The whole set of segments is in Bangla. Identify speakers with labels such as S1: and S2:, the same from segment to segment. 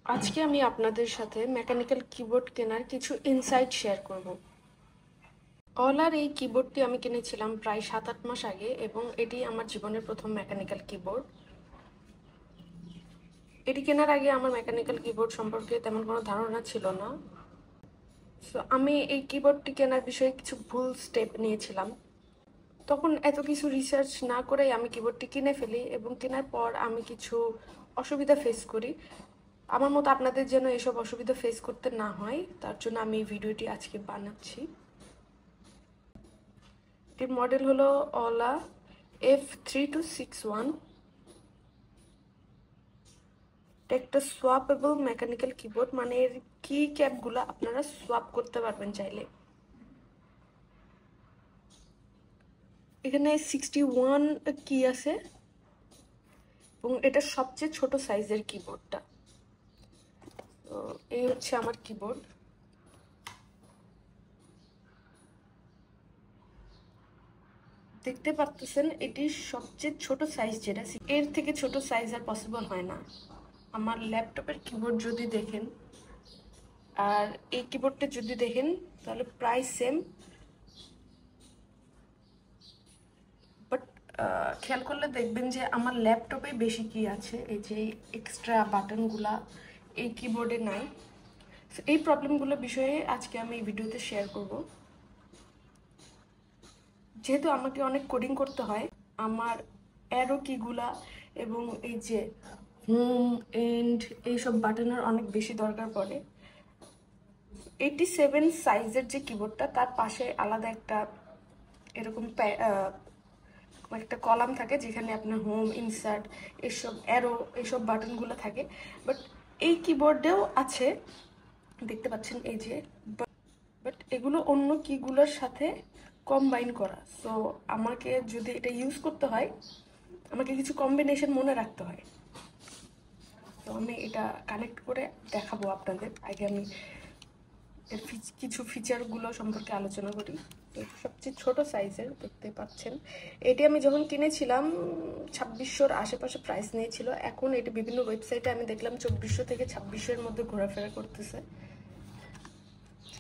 S1: আজকে আমি আপনাদের সাথে মেকানিক্যাল কিবোর্ড কেনার কিছু ইনসাইট শেয়ার করব। অলার এই কিবোর্ডটি আমি কিনেছিলাম প্রায় 7-8 মাস আগে এবং এটি আমার জীবনের প্রথম মেকানিক্যাল কিবোর্ড। এটি কেনার আগে আমার মেকানিক্যাল কিবোর্ড সম্পর্কে তেমন কোনো ধারণা ছিল না। সো আমি এই কিবোর্ডটি কেনার বিষয়ে কিছু ভুল স্টেপ নিয়েছিলাম। তখন এত কিছু রিসার্চ না করেই আমি কিবোর্ডটি কিনে ফেলি এবং কেনার পর আমি কিছু অসুবিধা ফেস করি। আমার মতো আপনাদের যেন এসব অসুবিধা ফেস করতে না হয় তার জন্য আমি এই ভিডিওটি আজকে বানাচ্ছি। এর মডেল হলো অলা F3261। একটা সোয়াপেবল মেকানিক্যাল কিবোর্ড, মানে এর কি ক্যাপগুলো আপনারা সোয়াপ করতে পারবেন চাইলে। এখানে 61 কি আছে এবং এটা সবচেয়ে ছোট সাইজের কিবোর্ডটা। তো এই হচ্ছে আমার কিবোর্ড। দেখতে পাচ্ছেন এটি সবচেয়ে ছোট সাইজ, যেটা এর থেকে ছোট সাইজ আর পসিবল হয় না। আমার ল্যাপটপের কিবোর্ড যদি দেখেন আর এই কিবোর্ডটা যদি দেখেন তাহলে প্রায় সেম, বাট খেয়াল করলে দেখবেন যে আমার ল্যাপটপে বেশি কি আছে, এই যে এক্সট্রা বাটনগুলা এই কিবোর্ডে নাই। এই প্রবলেমগুলো বিষয়ে আজকে আমি এই ভিডিওতে শেয়ার করব। যেহেতু আমাকে অনেক কোডিং করতে হয়, আমার অ্যারো কিগুলা এবং এই যে হোম এন্ড এইসব বাটনের অনেক বেশি দরকার পড়ে। 87 সাইজের যে কিবোর্ডটা তার পাশে আলাদা একটা এরকম একটা কলাম থাকে যেখানে আপনার হোম, ইনসার্ট, এসব অ্যারো, এইসব বাটনগুলো থাকে। বাট এই কিবোর্ডেও আছে, দেখতে পাচ্ছেন এই যে, বাট এগুলো অন্য কিগুলোর সাথে কম্বাইন করা। সো আমাকে যদি এটা ইউজ করতে হয় আমাকে কিছু কম্বিনেশন মনে রাখতে হয়। তো আমি এটা কানেক্ট করে দেখাবো আপনাদের। আগে আমি এর কিছু ফিচারগুলো সম্পর্কে আলোচনা করি। তো সবচেয়ে ছোট সাইজের দেখতে পাচ্ছেন। এটি আমি যখন কিনেছিলাম 2600-র আশেপাশে প্রাইস নিয়েছিল। এখন এটি বিভিন্ন ওয়েবসাইটে আমি দেখলাম 2400 থেকে 2600-এর মধ্যে ঘোরাফেরা করতেছে।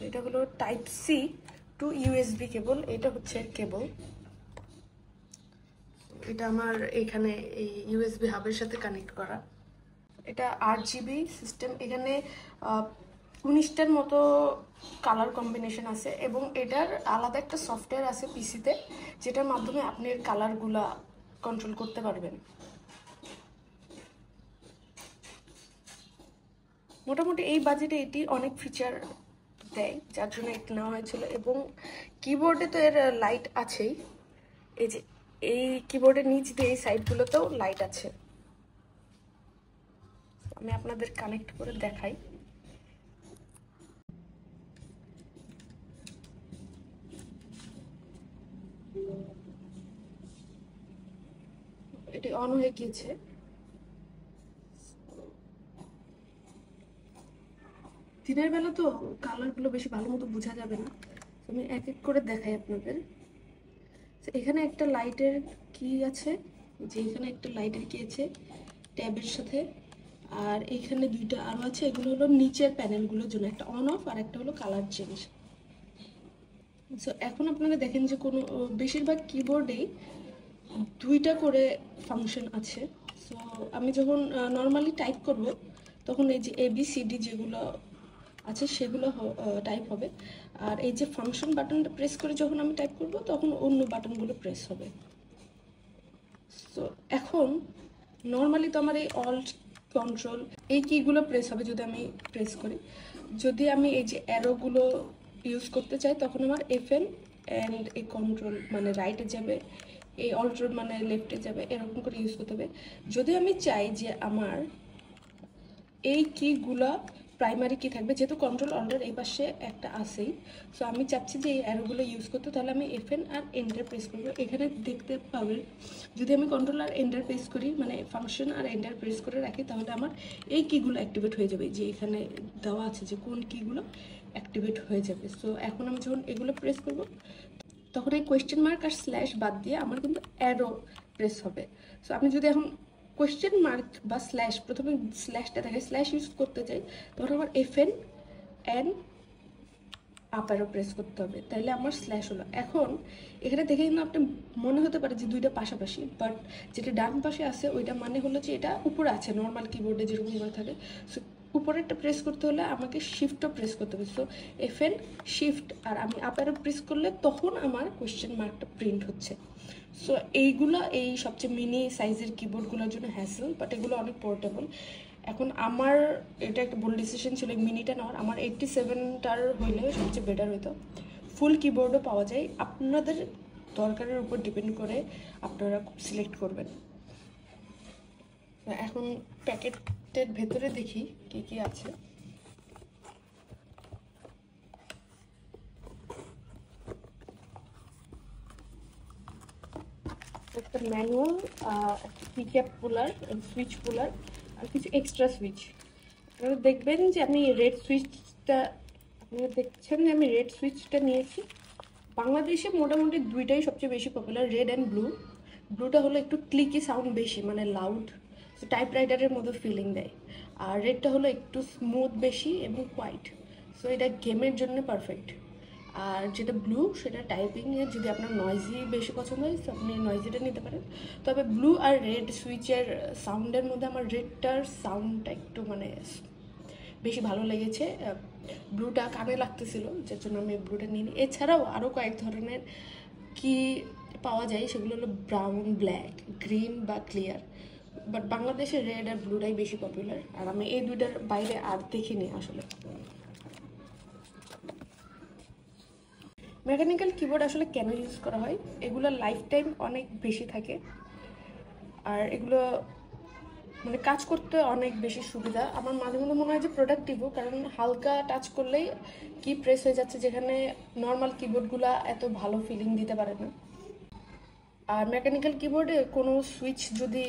S1: এটা হলো type C to USB cable. এটা হচ্ছে কেবল। এটা আমার এখানে এই ইউএসবি হাবের সাথে কানেক্ট করা। এটা 8GB সিস্টেম। এখানে 19টার মতো কালার কম্বিনেশন আছে এবং এটার আলাদা একটা সফটওয়্যার আছে পিসিতে, যেটার মাধ্যমে আপনি এর কালারগুলা কন্ট্রোল করতে পারবেন। মোটামুটি এই বাজেটে এটি অনেক ফিচার দেয়, যার জন্য এটি নেওয়া হয়েছিল। এবং কিবোর্ডে তো এর লাইট আছেই, এই যে এই কিবোর্ডের নিচ দিয়ে এই সাইডগুলোতেও লাইট আছে। আমি আপনাদের কানেক্ট করে দেখাই। এটি অন হয়ে গিয়েছে। দিনের বেলা তো কালারগুলো বেশি ভালো মতো বোঝা যাবে না, আমি এক এক করে দেখাই আপনাদের। এখানে একটা লাইটের কি আছে, যে এখানে একটা লাইটের কি আছে ট্যাবের সাথে, আর এখানে দুইটা আরো আছে। এগুলো হলো নিচের প্যানেলগুলোর জন্য, একটা অন অফ আর একটা হলো কালার চেঞ্জ। সো এখন আপনারা দেখেন যে কোনো বেশিরভাগ কিবোর্ডেই দুইটা করে ফাংশন আছে। সো আমি যখন নর্মালি টাইপ করব তখন এই যে ABCD যেগুলো আছে সেগুলো টাইপ হবে, আর এই যে ফাংশন বাটনটা প্রেস করে যখন আমি টাইপ করব তখন অন্য বাটনগুলো প্রেস হবে। সো এখন নর্মালি তো আমার এই অল্ট, কন্ট্রোল এই কিগুলো প্রেস হবে যদি আমি প্রেস করি। যদি আমি এই যে অ্যারোগুলো ইউজ করতে চাই তখন আমার FN অ্যান্ড এই কন্ট্রোল মানে রাইটে যাবে, এই অল্টার মানে লেফটে যাবে, এরকম করে ইউজ করতে হবে। যদি আমি চাই যে আমার এই কিগুলা প্রাইমারি কি থাকবে, যেহেতু কন্ট্রোল অল্টার এই পাশে একটা আছেই, সো আমি চাচ্ছি যে এই অ্যারোগুলো ইউজ করতে, তাহলে আমি FN আর এন্টার প্রেস করবো। এখানে দেখতে পাবেন যদি আমি কন্ট্রোল আর এন্টার প্রেস করি, মানে ফাংশন আর এন্টার প্রেস করে রাখি, তাহলে আমার এই কিগুলো অ্যাক্টিভেট হয়ে যাবে, যে এখানে দেওয়া আছে যে কোন কিগুলো অ্যাক্টিভেট হয়ে যাবে। সো এখন আমি যখন এগুলো প্রেস করব তখন এই কোয়েশ্চেন মার্ক আর স্ল্যাশ বাদ দিয়ে আমার কিন্তু অ্যারো প্রেস হবে। সো আপনি যদি এখন কোয়েশ্চেন মার্ক বা স্ল্যাশ, প্রথমে স্ল্যাশটা দেখে স্ল্যাশ ইউজ করতে চাই, তখন আমার FN N up arrow press করতে হবে, তাইলে আমার স্ল্যাশ হলো। এখন এখানে দেখে কিন্তু আপনি মনে হতে পারে যে দুইটা পাশাপাশি, বাট যেটা ডান পাশে আছে ওইটা মানে হলো যে এটা উপরে আছে, নর্মাল কিবোর্ডে যেরকম করে থাকে। সো উপরেরটা প্রেস করতে হলে আমাকে শিফটও প্রেস করতে হবে। সো FN শিফট আর আমি আপ অ্যারো প্রেস করলে তখন আমার কোয়েশ্চেন মার্কটা প্রিন্ট হচ্ছে। সো এইগুলো এই সবচেয়ে মিনি সাইজের কিবোর্ডগুলোর জন্য হ্যাসেল, বাট এগুলো অনেক পোর্টেবল। এখন আমার এটা একটা ভুল ডিসিশন ছিল মিনিটা নেওয়ার, আমার 87টার হইলে সবচেয়ে বেটার হইতো। ফুল কিবোর্ডও পাওয়া যায়, আপনাদের দরকারের উপর ডিপেন্ড করে আপনারা সিলেক্ট করবেন। এখন প্যাকেটের ভেতরে দেখি কি কি আছে। একটা ম্যানুয়াল, একটা কিক্যাপ পুলার, সুইচ পুলার, আর কিছু এক্সট্রা সুইচ। আপনারা দেখবেন যে আমি রেড সুইচটা, আপনারা দেখছেন যে আমি রেড সুইচটা নিয়েছি। বাংলাদেশে মোটামুটি দুইটাই সবচেয়ে বেশি পপুলার, রেড অ্যান্ড ব্লু। ব্লুটা হলো একটু ক্লিকি সাউন্ড বেশি, মানে লাউড, টাইপ রাইটারের মতো ফিলিং দেয়। আর রেডটা হলো একটু স্মুথ বেশি এবং হোয়াইট, সো এটা গেমের জন্য পারফেক্ট। আর যেটা ব্লু সেটা টাইপিংয়ে যদি আপনার নয়েজি বেশি পছন্দ হয় তো আপনি নয়েজিটা নিতে পারেন। তবে ব্লু আর রেড সুইচের সাউন্ডের মধ্যে আমার রেডটার সাউন্ডটা একটু মানে বেশি ভালো লেগেছে। ব্লুটা কানে লাগতেছিল, যার জন্য আমি ব্লুটা নিই। এছাড়াও আরও কয়েক ধরনের কি পাওয়া যায়, সেগুলো হলো ব্রাউন, ব্ল্যাক, গ্রিন বা ক্লিয়ার। বাট বাংলাদেশে রেড আর ব্লুটাই বেশি পপুলার, আর আমি এই দুইটার বাইরে আর দেখিনি আসলে। মেকানিক্যাল কিবোর্ড আসলে কেন ইউজ করা হয়? এগুলোর লাইফ টাইম অনেক বেশি থাকে, আর এগুলো মানে কাজ করতে অনেক বেশি সুবিধা। আমার মাঝে মধ্যে মনে হয় যে প্রোডাক্টিভও, কারণ হালকা টাচ করলেই কি প্রেস হয়ে যাচ্ছে, যেখানে নর্মাল কিবোর্ডগুলো এত ভালো ফিলিং দিতে পারে না। আর মেকানিক্যাল কিবোর্ডে কোনো সুইচ যদি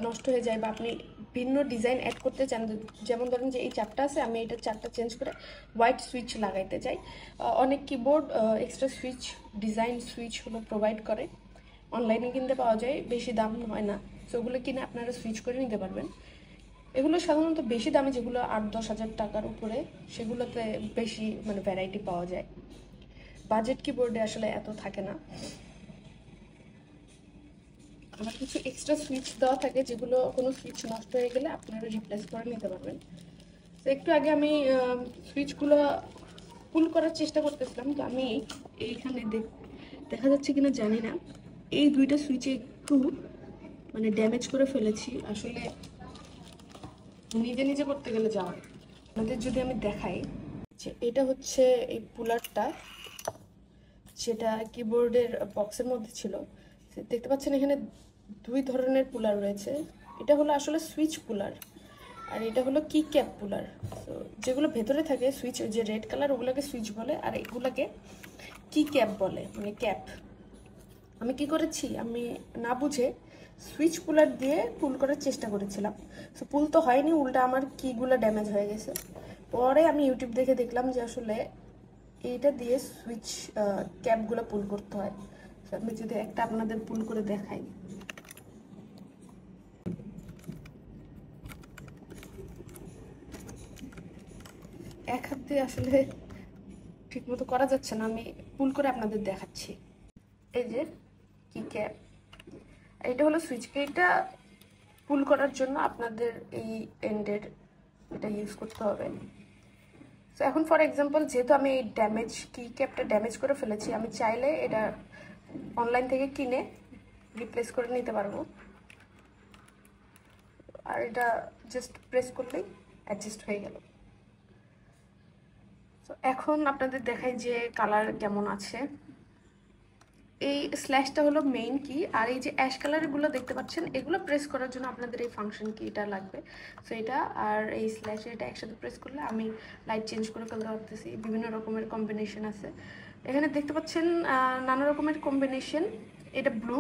S1: নষ্ট হয়ে যায় বা আপনি ভিন্ন ডিজাইন অ্যাড করতে চান, যেমন ধরেন যে এই চারটা আছে, আমি এটা চারটা চেঞ্জ করে হোয়াইট সুইচ লাগাইতে চাই, অনেক keyboard extra switch, design switch হলো প্রোভাইড করে। অনলাইনে কিনতে পাওয়া যায়, বেশি দাম হয় না, সো ওগুলো কিনে আপনারা সুইচ করে নিতে পারবেন। এগুলো সাধারণত বেশি দামে, যেগুলো 8-10 হাজার টাকার উপরে, সেগুলোতে বেশি মানে ভ্যারাইটি পাওয়া যায়। বাজেট কিবোর্ডে আসলে এত থাকে না। আবার কিছু এক্সট্রা সুইচ দেওয়া থাকে, যেগুলো কোনো সুইচ নষ্ট হয়ে গেলে আপনারা রিপ্লেস করে নিতে পারবেন। তো একটু আগে আমি সুইচগুলো পুল করার চেষ্টা করতেছিলাম, তো আমি এইখানে দেখা যাচ্ছে কিনা জানি না, এই দুইটা সুইচে একটু মানে ড্যামেজ করে ফেলেছি। আসলে নিজে নিজে করতে গেলে যা হয়। আপনাদের যদি আমি দেখাই যে এটা হচ্ছে এই পুলারটা, যেটা কিবোর্ডের বক্সের মধ্যে ছিল। দেখতে পাচ্ছেন এখানে দুই ধরনের পুলার রয়েছে। এটা হলো আসলে সুইচ পুলার, আর এটা হলো কি ক্যাপ পুলার। তো যেগুলো ভেতরে থাকে সুইচ, যে রেড কালার, ওগুলোকে সুইচ বলে, আর এগুলোকে কি ক্যাপ বলে, মানে ক্যাপ। আমি কি করেছি, আমি না বুঝে সুইচ পুলার দিয়ে পুল করার চেষ্টা করেছিলাম। সো পুল তো হয়নি, উল্টা আমার কিগুলো ড্যামেজ হয়ে গেছে। পরে আমি ইউটিউব দেখে দেখলাম যে আসলে এইটা দিয়ে সুইচ ক্যাপগুলো পুল করতে হয়। আমি যদি একটা আপনাদের পুল করে দেখাই, এক হাত দিয়ে আসলে ঠিক মতো করা যাচ্ছে না, আমি পুল করে আপনাদের দেখাচ্ছি। এই যে কি ক্যাপ, এটা হলো সুইচ। এটা পুল করার জন্য আপনাদের এই এন্ডের এটা ইউজ করতে হবে। সো এখন ফর এক্সাম্পল, যেহেতু আমি এই কি ক্যাপটা ড্যামেজ করে ফেলেছি, আমি চাইলে এটা অনলাইন থেকে কিনে রিপ্লেস করে নিতে পারবো, আর এটা জাস্ট প্রেস করলেই অ্যাডজাস্ট হয়ে গেল। তো এখন আপনাদের দেখাই যে কালার কেমন আছে। এই স্ল্যাশটা হলো মেইন কি, আর এই যে অ্যাশ কালারগুলো দেখতে পাচ্ছেন, এগুলো প্রেস করার জন্য আপনাদের এই ফাংশন কিটা লাগবে। সো এটা আর এই স্ল্যাশ, এটা একসাথে প্রেস করলে আমি লাইট চেঞ্জ করে ফেলতে পারতেছি। বিভিন্ন রকমের কম্বিনেশন আছে এখানে, দেখতে পাচ্ছেন নানা রকমের কম্বিনেশন। এটা ব্লু,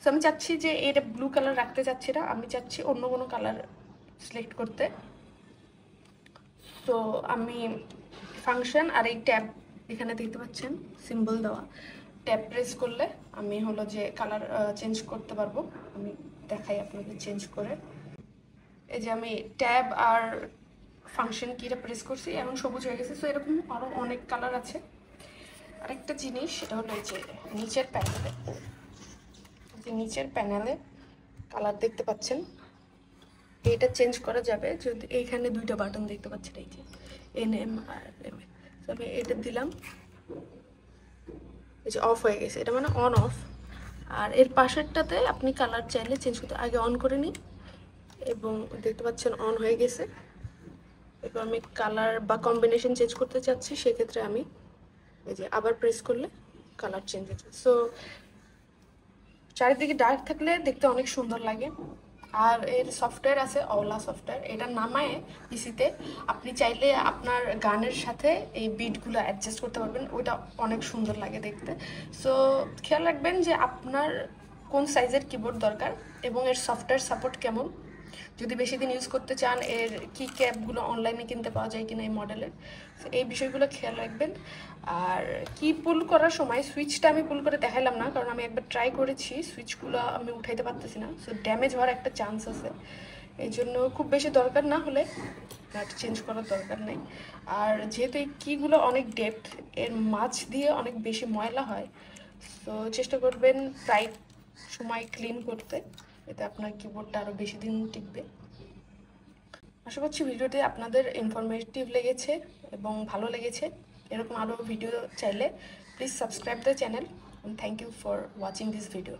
S1: সো আমি চাচ্ছি যে এটা ব্লু কালার রাখতে চাচ্ছি না, আমি চাচ্ছি অন্য কোনো কালার সিলেক্ট করতে। তো আমি ফাংশন আর এই ট্যাব, এখানে দেখতে পাচ্ছেন সিম্বল দেওয়া, ট্যাব প্রেস করলে আমি হলো যে কালার চেঞ্জ করতে পারবো। আমি দেখাই আপনাদের চেঞ্জ করে। এই যে আমি ট্যাব আর ফাংশন কিটা প্রেস করছি, এখন সবুজ হয়ে গেছে। সো এরকম আরও অনেক কালার আছে। আরেকটা জিনিস সেটা হলো এই যে নিচের প্যানেলে কালার দেখতে পাচ্ছেন, এটা চেঞ্জ করা যাবে যদি এইখানে দুইটা বাটন দেখতে পাচ্ছেন, এই যে NM আর MM। তো আমি এটা দিলাম, এই যে অফ হয়ে গেছে, এটা মানে অন অফ। আর এর পাশেরটাতে আপনি কালার চাইলে চেঞ্জ করতে আগে অন করে নিই, এবং দেখতে পাচ্ছেন অন হয়ে গেছে। এবার আমি কালার বা কম্বিনেশন চেঞ্জ করতে চাচ্ছি, সেক্ষেত্রে আমি এই যে আবার প্রেস করলে কালার চেঞ্জ হচ্ছে। সো চারিদিকে ডার্ক থাকলে দেখতে অনেক সুন্দর লাগে। আর এর সফটওয়্যার আছে অওলা সফটওয়্যার, এটা নামায়ে পিসিতে আপনি চাইলে আপনার গানের সাথে এই বিটগুলো অ্যাডজাস্ট করতে পারবেন, ওইটা অনেক সুন্দর লাগে দেখতে। সো খেয়াল রাখবেন যে আপনার কোন সাইজের কিবোর্ড দরকার এবং এর সফটওয়্যার সাপোর্ট কেমন। যদি বেশি দিন ইউজ করতে চান, এর কি ক্যাপগুলো অনলাইনে কিনতে পাওয়া যায় কিনা এই মডেলের, এই বিষয়গুলো খেয়াল রাখবেন। আর কি পুল করার সময় সুইচটা আমি পুল করে দেখাইলাম না, কারণ আমি একবার ট্রাই করেছি, সুইচগুলো আমি উঠাইতে পারতেছি না। সো ড্যামেজ হওয়ার একটা চান্স আছে, এই জন্য খুব বেশি দরকার না হলে নাট চেঞ্জ করার দরকার নেই। আর যেহেতু এই কিগুলো অনেক ডেপথ, এর মাঝ দিয়ে অনেক বেশি ময়লা হয়, তো চেষ্টা করবেন প্রায় সময় ক্লিন করতে, এতে আপনার কিবোর্ডটা আরও বেশি দিন টিকবে। আশা করছি ভিডিওটি আপনাদের ইনফরমেটিভ লেগেছে এবং ভালো লেগেছে। এরকম আরও ভিডিও চাইলে please subscribe the channel, and thank you for watching this video.